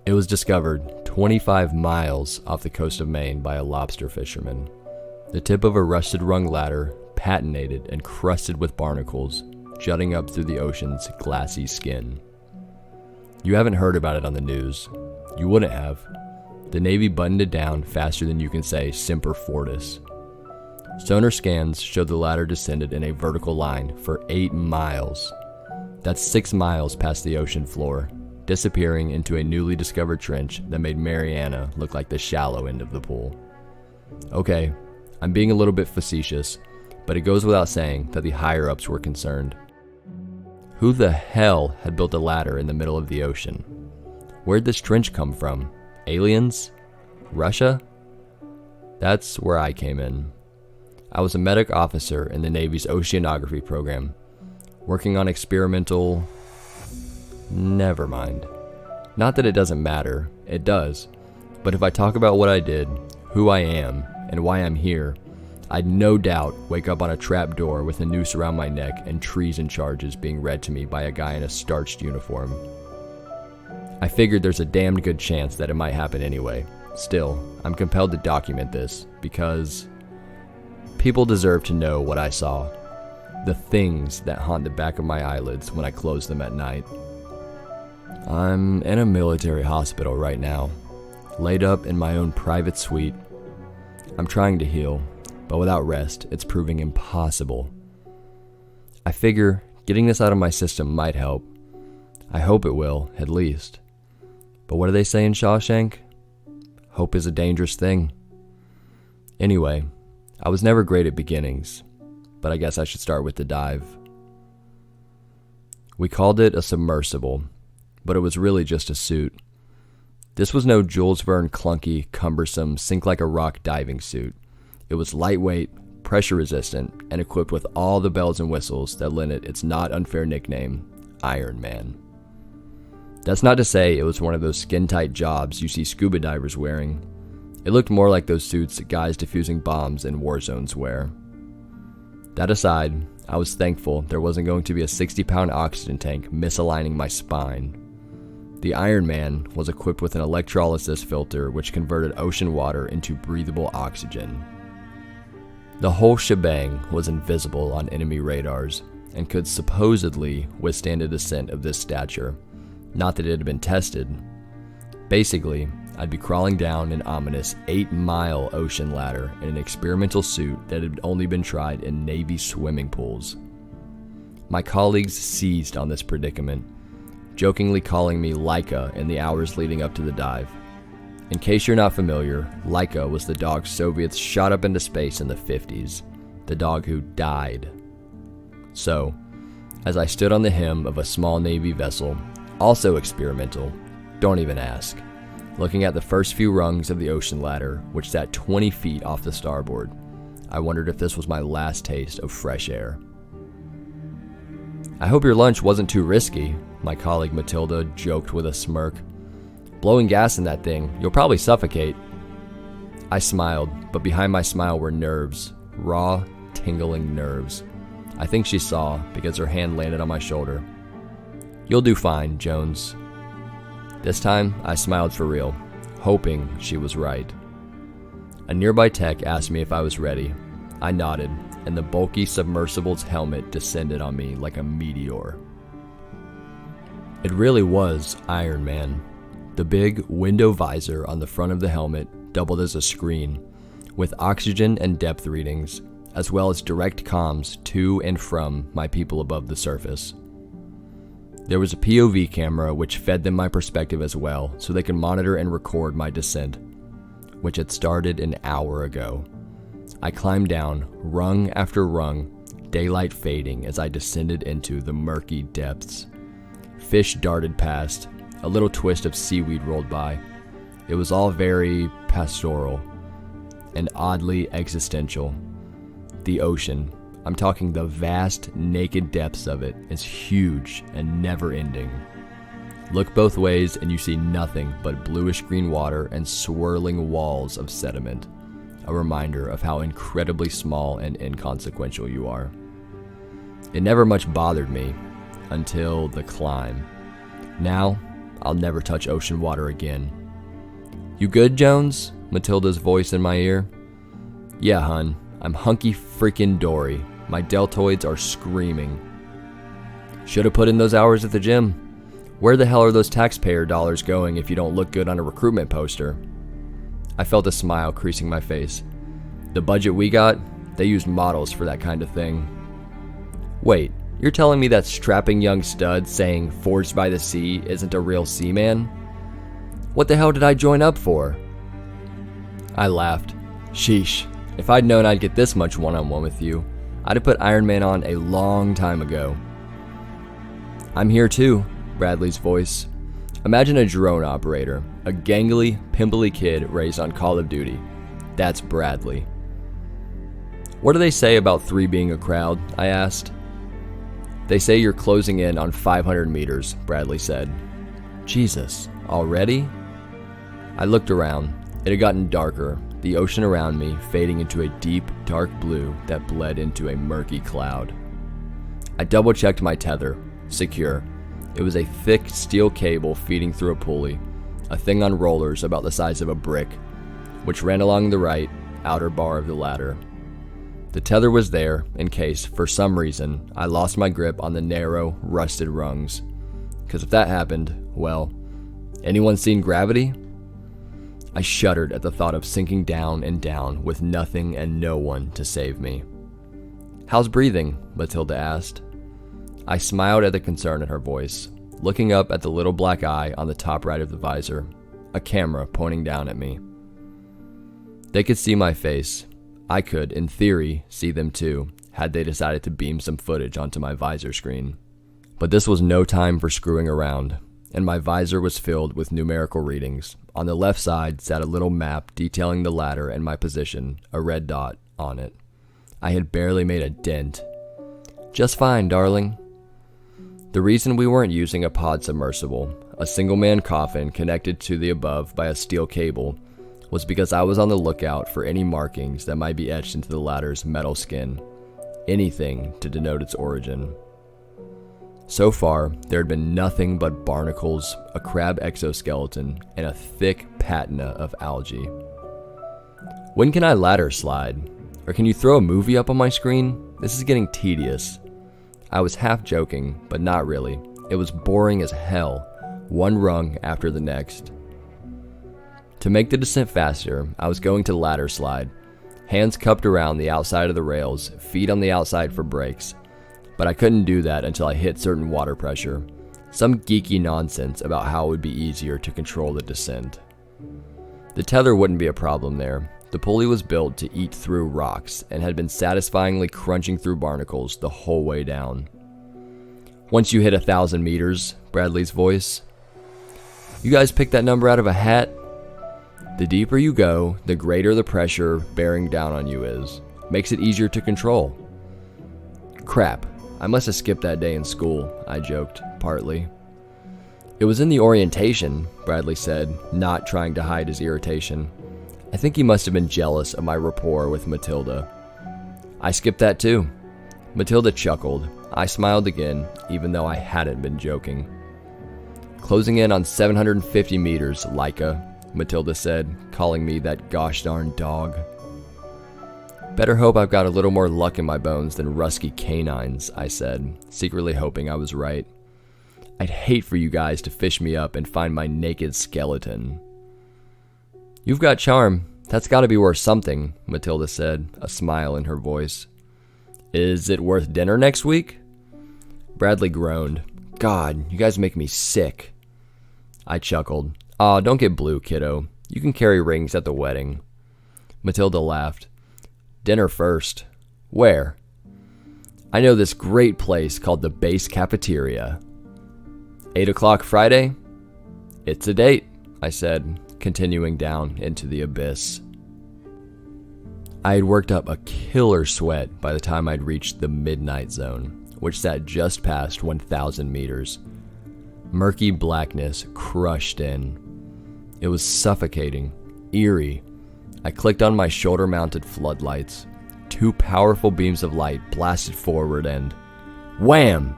It was discovered 25 miles off the coast of Maine by a lobster fisherman. The tip of a rusted rung ladder, patinated and crusted with barnacles, jutting up through the ocean's glassy skin. You haven't heard about it on the news. You wouldn't have. The Navy buttoned it down faster than you can say Semper Fortis. Sonar scans showed the ladder descended in a vertical line for 8 miles. That's 6 miles past the ocean floor, disappearing into a newly discovered trench that made Mariana look like the shallow end of the pool. Okay, I'm being a little bit facetious, but it goes without saying that the higher-ups were concerned. Who the hell had built a ladder in the middle of the ocean? Where'd this trench come from? Aliens? Russia? That's where I came in. I was a medic officer in the Navy's oceanography program, working on experimental... Never mind. Not that it doesn't matter, it does. But if I talk about what I did, who I am, and why I'm here, I'd no doubt wake up on a trap door with a noose around my neck and treason charges being read to me by a guy in a starched uniform. I figured there's a damned good chance that it might happen anyway. Still, I'm compelled to document this because people deserve to know what I saw. The things that haunt the back of my eyelids when I close them at night. I'm in a military hospital right now, laid up in my own private suite. I'm trying to heal, but without rest, it's proving impossible. I figure getting this out of my system might help. I hope it will, at least. But what do they say in Shawshank? Hope is a dangerous thing. Anyway, I was never great at beginnings, but I guess I should start with the dive. We called it a submersible, but it was really just a suit. This was no Jules Verne clunky, cumbersome, sink-like-a-rock diving suit. It was lightweight, pressure-resistant, and equipped with all the bells and whistles that lent it its not unfair nickname, Iron Man. That's not to say it was one of those skin-tight jobs you see scuba divers wearing. It looked more like those suits guys defusing bombs in war zones wear. That aside, I was thankful there wasn't going to be a 60-pound oxygen tank misaligning my spine. The Iron Man was equipped with an electrolysis filter which converted ocean water into breathable oxygen. The whole shebang was invisible on enemy radars and could supposedly withstand a descent of this stature. Not that it had been tested. Basically, I'd be crawling down an ominous 8-mile ocean ladder in an experimental suit that had only been tried in Navy swimming pools. My colleagues seized on this predicament, jokingly calling me Laika in the hours leading up to the dive. In case you're not familiar, Laika was the dog Soviets shot up into space in the 50s, the dog who died. So, as I stood on the hem of a small Navy vessel, also experimental, don't even ask, looking at the first few rungs of the ocean ladder, which sat 20 feet off the starboard, I wondered if this was my last taste of fresh air. "I hope your lunch wasn't too risky," my colleague Matilda joked with a smirk. "Blowing gas in that thing, you'll probably suffocate." I smiled, but behind my smile were nerves, raw, tingling nerves. I think she saw because her hand landed on my shoulder. "You'll do fine, Jones." This time, I smiled for real, hoping she was right. A nearby tech asked me if I was ready. I nodded, and the bulky submersible's helmet descended on me like a meteor. It really was Iron Man. The big window visor on the front of the helmet doubled as a screen, with oxygen and depth readings, as well as direct comms to and from my people above the surface. There was a POV camera which fed them my perspective as well, so they could monitor and record my descent, which had started an hour ago. I climbed down, rung after rung, daylight fading as I descended into the murky depths. Fish darted past, a little twist of seaweed rolled by. It was all very pastoral and oddly existential. The ocean, I'm talking the vast, naked depths of it, is huge and never-ending. Look both ways and you see nothing but bluish-green water and swirling walls of sediment, a reminder of how incredibly small and inconsequential you are. It never much bothered me until the climb. Now, I'll never touch ocean water again. You good, Jones? Matilda's voice in my ear. Yeah, hun. I'm hunky freaking dory. My deltoids are screaming. Should have put in those hours at the gym. Where the hell are those taxpayer dollars going if you don't look good on a recruitment poster? I felt a smile creasing my face. The budget we got, they used models for that kind of thing. Wait, you're telling me that strapping young stud saying forged by the sea isn't a real seaman? What the hell did I join up for? I laughed. Sheesh, if I'd known I'd get this much one-on-one with you, I'd have put Iron Man on a long time ago. I'm here too, Bradley's voice. Imagine a drone operator, a gangly, pimply kid raised on Call of Duty. That's Bradley. What do they say about 3 being a crowd? I asked. They say you're closing in on 500 meters, Bradley said. Jesus, already? I looked around. It had gotten darker, the ocean around me fading into a deep, dark blue that bled into a murky cloud. I double-checked my tether. Secure. It was a thick steel cable feeding through a pulley, a thing on rollers about the size of a brick, which ran along the right outer bar of the ladder. The tether was there in case, for some reason, I lost my grip on the narrow, rusted rungs. Because if that happened, well, anyone seen Gravity? I shuddered at the thought of sinking down and down with nothing and no one to save me. How's breathing? Matilda asked. I smiled at the concern in her voice, looking up at the little black eye on the top right of the visor, a camera pointing down at me. They could see my face. I could, in theory, see them too, had they decided to beam some footage onto my visor screen. But this was no time for screwing around, and my visor was filled with numerical readings. On the left side sat a little map detailing the ladder and my position, a red dot on it. I had barely made a dent. Just fine, darling. The reason we weren't using a pod submersible, a single-man coffin connected to the above by a steel cable, was because I was on the lookout for any markings that might be etched into the ladder's metal skin, anything to denote its origin. So far, there had been nothing but barnacles, a crab exoskeleton, and a thick patina of algae. When can I ladder slide? Or can you throw a movie up on my screen? This is getting tedious. I was half joking, but not really. It was boring as hell, one rung after the next. To make the descent faster, I was going to ladder slide, hands cupped around the outside of the rails, feet on the outside for brakes. But I couldn't do that until I hit certain water pressure. Some geeky nonsense about how it would be easier to control the descent. The tether wouldn't be a problem there. The pulley was built to eat through rocks and had been satisfyingly crunching through barnacles the whole way down. Once you hit 1,000 meters, Bradley's voice. You guys picked that number out of a hat? The deeper you go, the greater the pressure bearing down on you is. Makes it easier to control. Crap, I must have skipped that day in school, I joked, partly. It was in the orientation, Bradley said, not trying to hide his irritation. I think he must have been jealous of my rapport with Matilda. I skipped that too. Matilda chuckled. I smiled again, even though I hadn't been joking. Closing in on 750 meters, Laika, Matilda said, calling me that gosh darn dog. Better hope I've got a little more luck in my bones than rusky canines, I said, secretly hoping I was right. I'd hate for you guys to fish me up and find my naked skeleton. You've got charm. That's gotta be worth something, Matilda said, a smile in her voice. Is it worth dinner next week? Bradley groaned. God, you guys make me sick. I chuckled. Aw, don't get blue, kiddo. You can carry rings at the wedding. Matilda laughed. Dinner first. Where? I know this great place called the Base Cafeteria. 8 o'clock Friday? It's a date, I said, continuing down into the abyss. I had worked up a killer sweat by the time I'd reached the midnight zone, which sat just past 1,000 meters. Murky blackness crushed in. It was suffocating, eerie. I clicked on my shoulder-mounted floodlights. 2 powerful beams of light blasted forward and wham!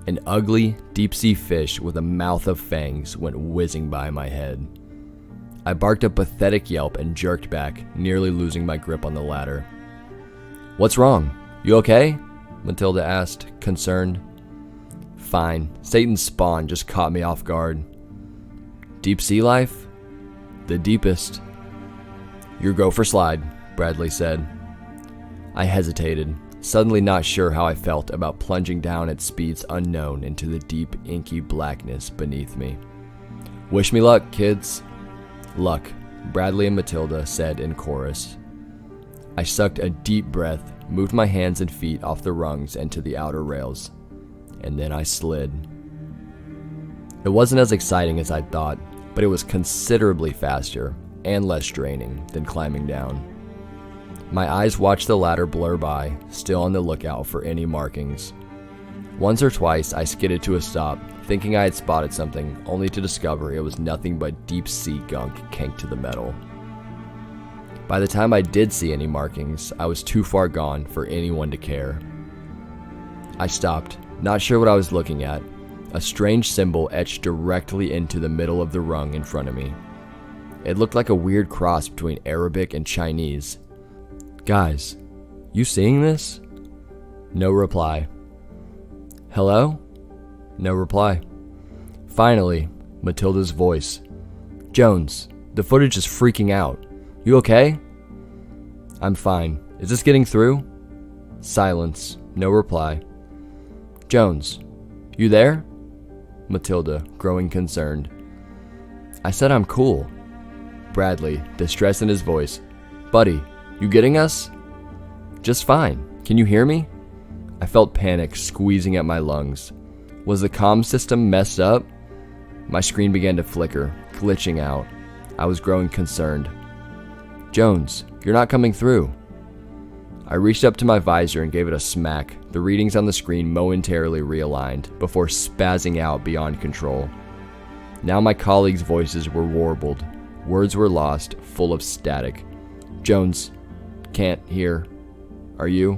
An ugly, deep-sea fish with a mouth of fangs went whizzing by my head. I barked a pathetic yelp and jerked back, nearly losing my grip on the ladder. "What's wrong? You okay?" Matilda asked, concerned. "Fine. Satan's spawn just caught me off guard." "Deep sea life?" "The deepest." "Your go for slide," Bradley said. I hesitated, suddenly not sure how I felt about plunging down at speeds unknown into the deep, inky blackness beneath me. "Wish me luck, kids." "Luck," Bradley and Matilda said in chorus. I sucked a deep breath, moved my hands and feet off the rungs and to the outer rails, and then I slid. It wasn't as exciting as I'd thought, but it was considerably faster and less draining than climbing down. My eyes watched the ladder blur by, still on the lookout for any markings. Once or twice I skidded to a stop, thinking I had spotted something, only to discover it was nothing but deep-sea gunk canked to the metal. By the time I did see any markings, I was too far gone for anyone to care. I stopped, not sure what I was looking at. A strange symbol etched directly into the middle of the rung in front of me. It looked like a weird cross between Arabic and Chinese. "Guys, you seeing this?" No reply. "Hello?" No reply. Finally, Matilda's voice. "Jones, the footage is freaking out. You okay?" "I'm fine. Is this getting through?" Silence. No reply. "Jones, you there?" Matilda, growing concerned. I said I'm cool. Bradley, distress in his voice. "Buddy, you getting us?" "Just fine. Can you hear me?" I felt panic squeezing at my lungs. Was the comm system messed up? My screen began to flicker, glitching out. I was growing concerned. "Jones, you're not coming through." I reached up to my visor and gave it a smack, the readings on the screen momentarily realigned, before spazzing out beyond control. Now my colleagues' voices were warbled. Words were lost, full of static. "Jones, can't hear. Are you?"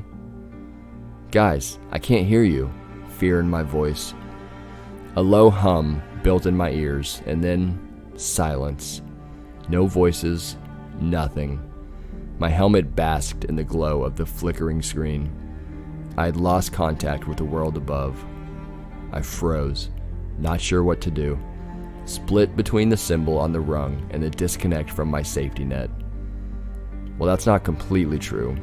"Guys, I can't hear you," fear in my voice. A low hum built in my ears, and then silence. No voices, nothing. My helmet basked in the glow of the flickering screen. I had lost contact with the world above. I froze, not sure what to do. Split between the symbol on the rung and the disconnect from my safety net. Well, that's not completely true.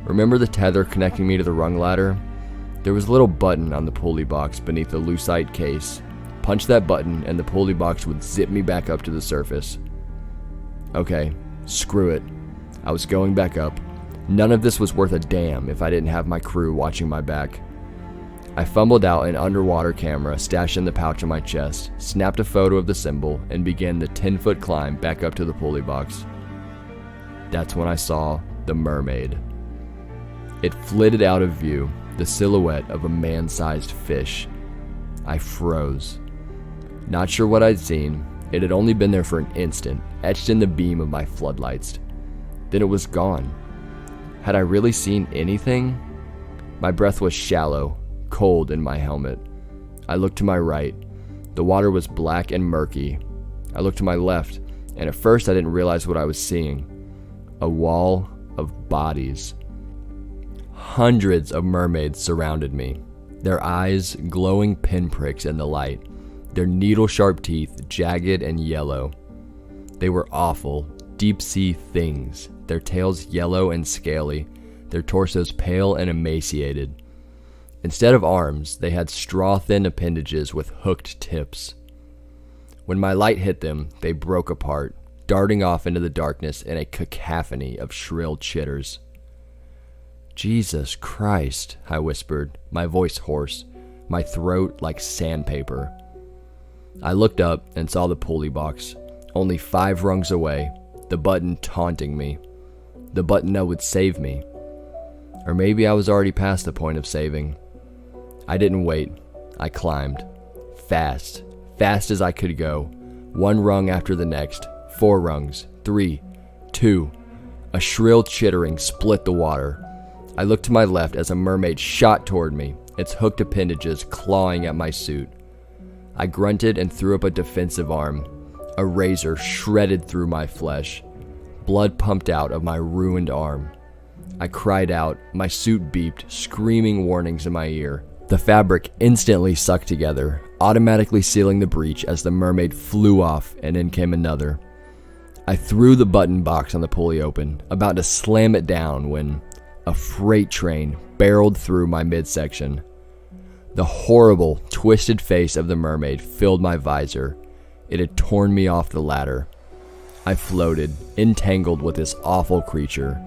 Remember the tether connecting me to the rung ladder? There was a little button on the pulley box beneath the lucite case. Punch that button and the pulley box would zip me back up to the surface. Okay, screw it. I was going back up. None of this was worth a damn if I didn't have my crew watching my back. I fumbled out an underwater camera stashed in the pouch on my chest, snapped a photo of the symbol, and began the 10-foot climb back up to the pulley box. That's when I saw the mermaid. It flitted out of view, the silhouette of a man-sized fish. I froze. Not sure what I'd seen. It had only been there for an instant, etched in the beam of my floodlights. Then it was gone. Had I really seen anything? My breath was shallow, cold in my helmet. I looked to my right. The water was black and murky. I looked to my left, and at first I didn't realize what I was seeing. A wall of bodies. Hundreds of mermaids surrounded me, their eyes glowing pinpricks in the light, their needle-sharp teeth jagged and yellow. They were awful, deep-sea things, their tails yellow and scaly, their torsos pale and emaciated. Instead of arms, they had straw-thin appendages with hooked tips. When my light hit them, they broke apart, darting off into the darkness in a cacophony of shrill chitters. "Jesus Christ," I whispered, my voice hoarse, my throat like sandpaper. I looked up and saw the pulley box, only 5 rungs away, the button taunting me. The button that would save me. Or maybe I was already past the point of saving. I didn't wait. I climbed. Fast as I could go. 1 rung after the next, 4 rungs, 3, 2. A shrill chittering split the water. I looked to my left as a mermaid shot toward me, its hooked appendages clawing at my suit. I grunted and threw up a defensive arm. A razor shredded through my flesh. Blood pumped out of my ruined arm. I cried out, my suit beeped, screaming warnings in my ear. The fabric instantly sucked together, automatically sealing the breach as the mermaid flew off, and in came another. I threw the button box on the pulley open, about to slam it down when a freight train barreled through my midsection. The horrible, twisted face of the mermaid filled my visor. It had torn me off the ladder. I floated, entangled with this awful creature.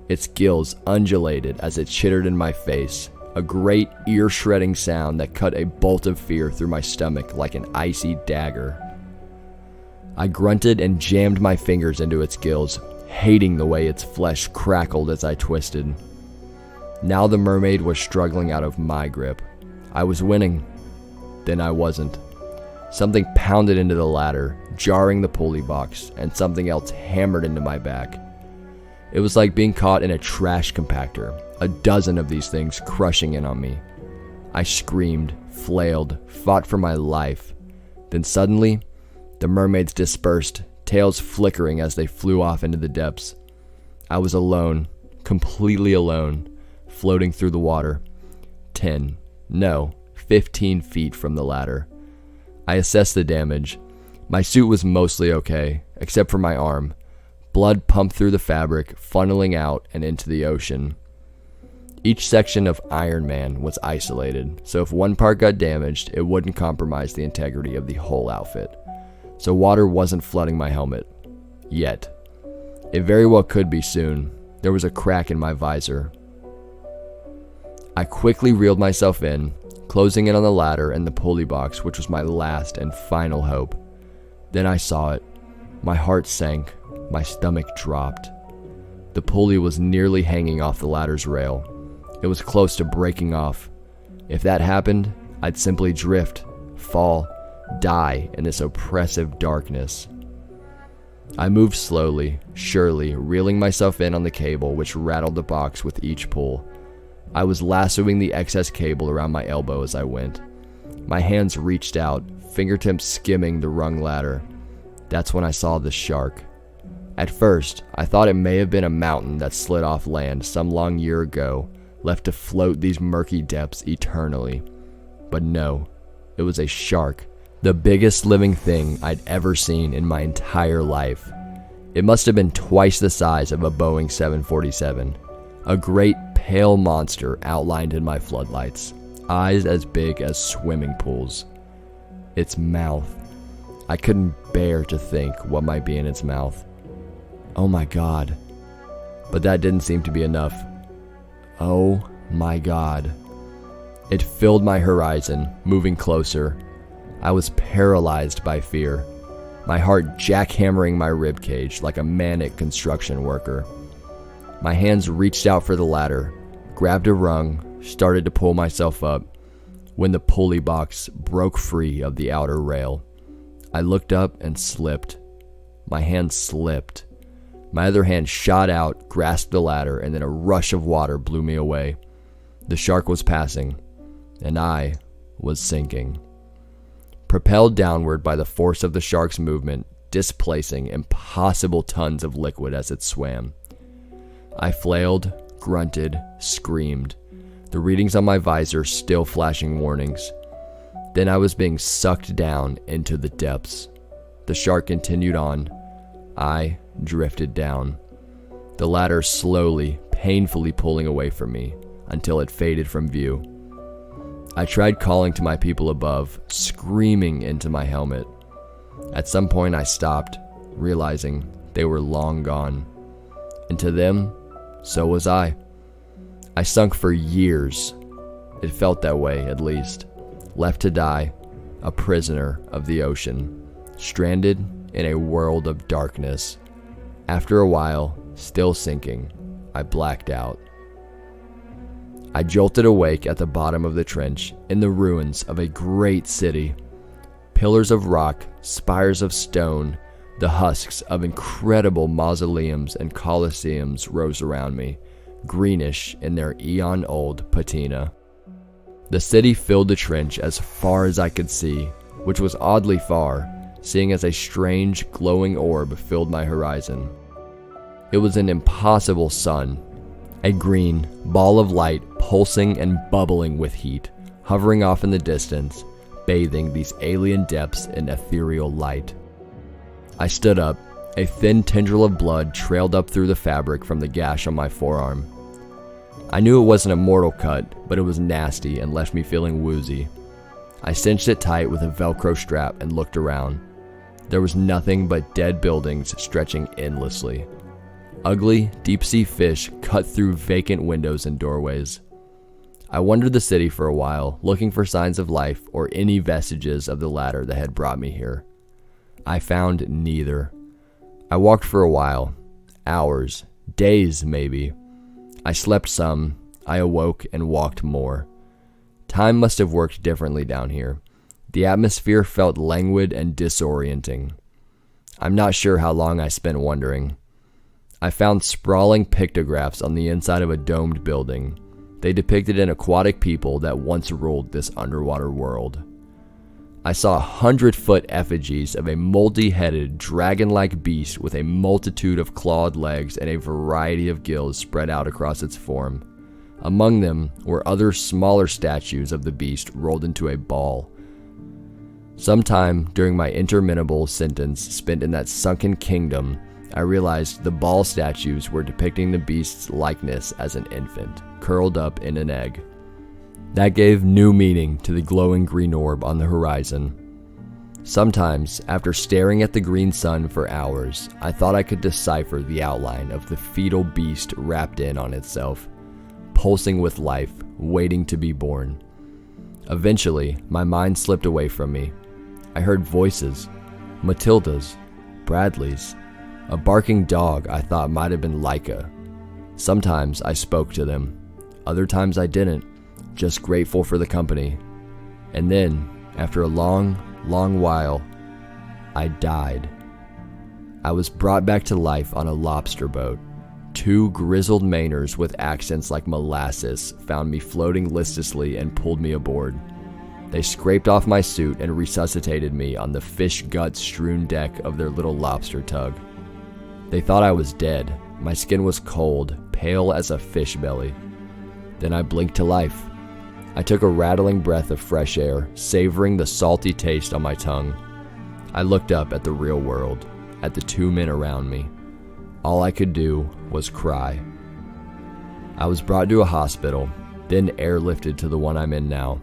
Its gills undulated as it chittered in my face, a great ear-shredding sound that cut a bolt of fear through my stomach like an icy dagger. I grunted and jammed my fingers into its gills, hating the way its flesh crackled as I twisted. Now the mermaid was struggling out of my grip. I was winning. Then I wasn't. Something pounded into the ladder, jarring the pulley box, and something else hammered into my back. It was like being caught in a trash compactor, a dozen of these things crushing in on me. I screamed, flailed, fought for my life. Then suddenly, the mermaids dispersed, tails flickering as they flew off into the depths. I was alone, completely alone, floating through the water. 15 feet from the ladder. I assessed the damage. My suit was mostly okay, except for my arm. Blood pumped through the fabric, funneling out and into the ocean. Each section of Iron Man was isolated, so if one part got damaged, it wouldn't compromise the integrity of the whole outfit. So water wasn't flooding my helmet. Yet. It very well could be soon. There was a crack in my visor. I quickly reeled myself in, closing in on the ladder and the pulley box, which was my last and final hope. Then I saw it. My heart sank. My stomach dropped. The pulley was nearly hanging off the ladder's rail. It was close to breaking off. If that happened, I'd simply drift, fall, die in this oppressive darkness. I moved slowly, surely, reeling myself in on the cable which rattled the box with each pull. I was lassoing the excess cable around my elbow as I went. My hands reached out, fingertips skimming the rung ladder. That's when I saw the shark. At first, I thought it may have been a mountain that slid off land some long year ago, left to float these murky depths eternally. But no, it was a shark, the biggest living thing I'd ever seen in my entire life. It must have been twice the size of a Boeing 747, a great pale monster outlined in my floodlights, eyes as big as swimming pools. Its mouth. I couldn't bear to think what might be in its mouth. Oh my God. But that didn't seem to be enough. Oh my God. It filled my horizon, moving closer. I was paralyzed by fear, my heart jackhammering my ribcage like a manic construction worker. My hands reached out for the ladder, grabbed a rung, started to pull myself up, when the pulley box broke free of the outer rail. I looked up and slipped. My hand slipped. My other hand shot out, grasped the ladder, and then a rush of water blew me away. The shark was passing, and I was sinking. Propelled downward by the force of the shark's movement, displacing impossible tons of liquid as it swam. I flailed, grunted, screamed, the readings on my visor still flashing warnings. Then I was being sucked down into the depths. The shark continued on. I drifted down. The ladder slowly, painfully pulling away from me until it faded from view. I tried calling to my people above, screaming into my helmet. At some point I stopped, realizing they were long gone. And to them, so was I. I sunk for years. It felt that way, at least. Left to die, a prisoner of the ocean, stranded in a world of darkness. After a while, still sinking, I blacked out. I jolted awake at the bottom of the trench, in the ruins of a great city. Pillars of rock, spires of stone, the husks of incredible mausoleums and colosseums rose around me, greenish in their eon-old patina. The city filled the trench as far as I could see, which was oddly far, seeing as a strange, glowing orb filled my horizon. It was an impossible sun, a green ball of light pulsing and bubbling with heat, hovering off in the distance, bathing these alien depths in ethereal light. I stood up. A thin tendril of blood trailed up through the fabric from the gash on my forearm. I knew it wasn't a mortal cut, but it was nasty and left me feeling woozy. I cinched it tight with a Velcro strap and looked around. There was nothing but dead buildings stretching endlessly. Ugly, deep-sea fish cut through vacant windows and doorways. I wandered the city for a while, looking for signs of life or any vestiges of the ladder that had brought me here. I found neither. I walked for a while, hours, days maybe. I slept some, I awoke and walked more. Time must have worked differently down here. The atmosphere felt languid and disorienting. I'm not sure how long I spent wondering. I found sprawling pictographs on the inside of a domed building. They depicted an aquatic people that once ruled this underwater world. I saw 100-foot effigies of a multi-headed, dragon-like beast with a multitude of clawed legs and a variety of gills spread out across its form. Among them were other smaller statues of the beast rolled into a ball. Sometime during my interminable sentence spent in that sunken kingdom, I realized the ball statues were depicting the beast's likeness as an infant, curled up in an egg. That gave new meaning to the glowing green orb on the horizon. Sometimes, after staring at the green sun for hours, I thought I could decipher the outline of the fetal beast wrapped in on itself, pulsing with life, waiting to be born. Eventually, my mind slipped away from me. I heard voices, Matilda's, Bradley's, a barking dog I thought might have been Laika. Sometimes I spoke to them, other times I didn't. Just grateful for the company. And then, after a long while, I died. I was brought back to life on a lobster boat. Two grizzled Mainers with accents like molasses found me floating listlessly and pulled me aboard. They scraped off my suit and resuscitated me on the fish gut-strewn deck of their little lobster tug. They thought I was dead. My skin was cold, pale as a fish belly. Then I blinked to life. I took a rattling breath of fresh air, savoring the salty taste on my tongue. I looked up at the real world, at the two men around me. All I could do was cry. I was brought to a hospital, then airlifted to the one I'm in now.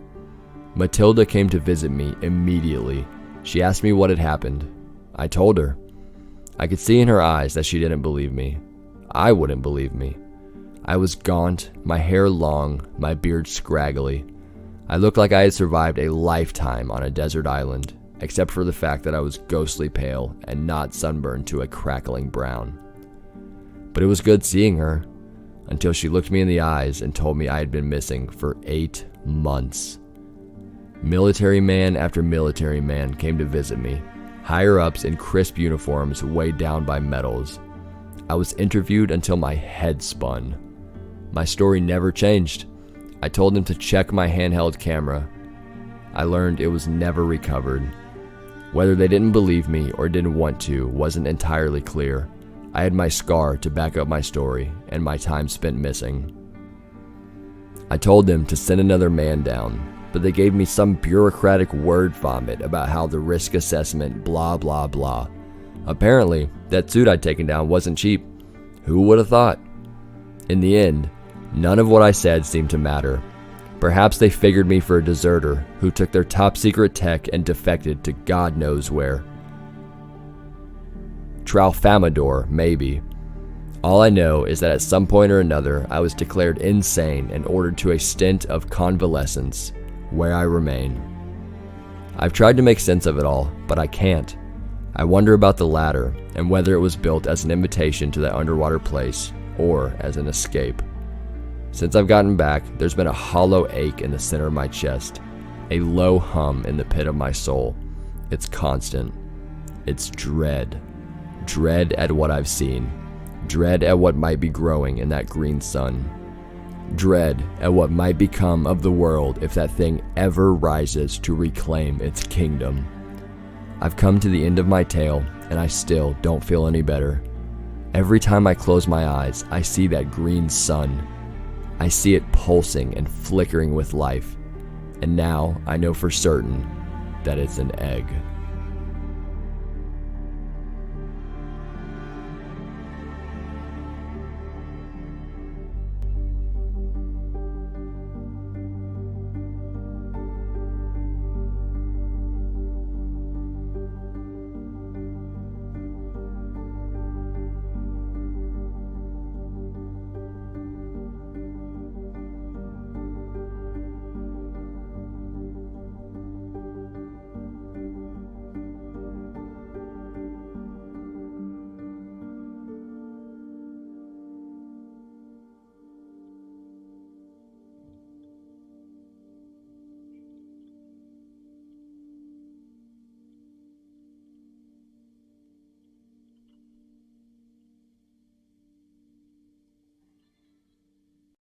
Matilda came to visit me immediately. She asked me what had happened. I told her. I could see in her eyes that she didn't believe me. I wouldn't believe me. I was gaunt, my hair long, my beard scraggly. I looked like I had survived a lifetime on a desert island, except for the fact that I was ghostly pale and not sunburned to a crackling brown. But it was good seeing her, until she looked me in the eyes and told me I had been missing for 8 months. Military man after military man came to visit me, higher-ups in crisp uniforms weighed down by medals. I was interviewed until my head spun. My story never changed. I told them to check my handheld camera. I learned it was never recovered. Whether they didn't believe me or didn't want to wasn't entirely clear. I had my scar to back up my story and my time spent missing. I told them to send another man down, but they gave me some bureaucratic word vomit about how the risk assessment blah blah blah. Apparently, that suit I'd taken down wasn't cheap. Who would have thought? In the end, none of what I said seemed to matter. Perhaps they figured me for a deserter who took their top secret tech and defected to God knows where. Tralfamadore, maybe. All I know is that at some point or another, I was declared insane and ordered to a stint of convalescence, where I remain. I've tried to make sense of it all, but I can't. I wonder about the ladder and whether it was built as an invitation to that underwater place or as an escape. Since I've gotten back, there's been a hollow ache in the center of my chest, a low hum in the pit of my soul. It's constant. It's dread. Dread at what I've seen. Dread at what might be growing in that green sun. Dread at what might become of the world if that thing ever rises to reclaim its kingdom. I've come to the end of my tale, and I still don't feel any better. Every time I close my eyes, I see that green sun. I see it pulsing and flickering with life, and now I know for certain that it's an egg.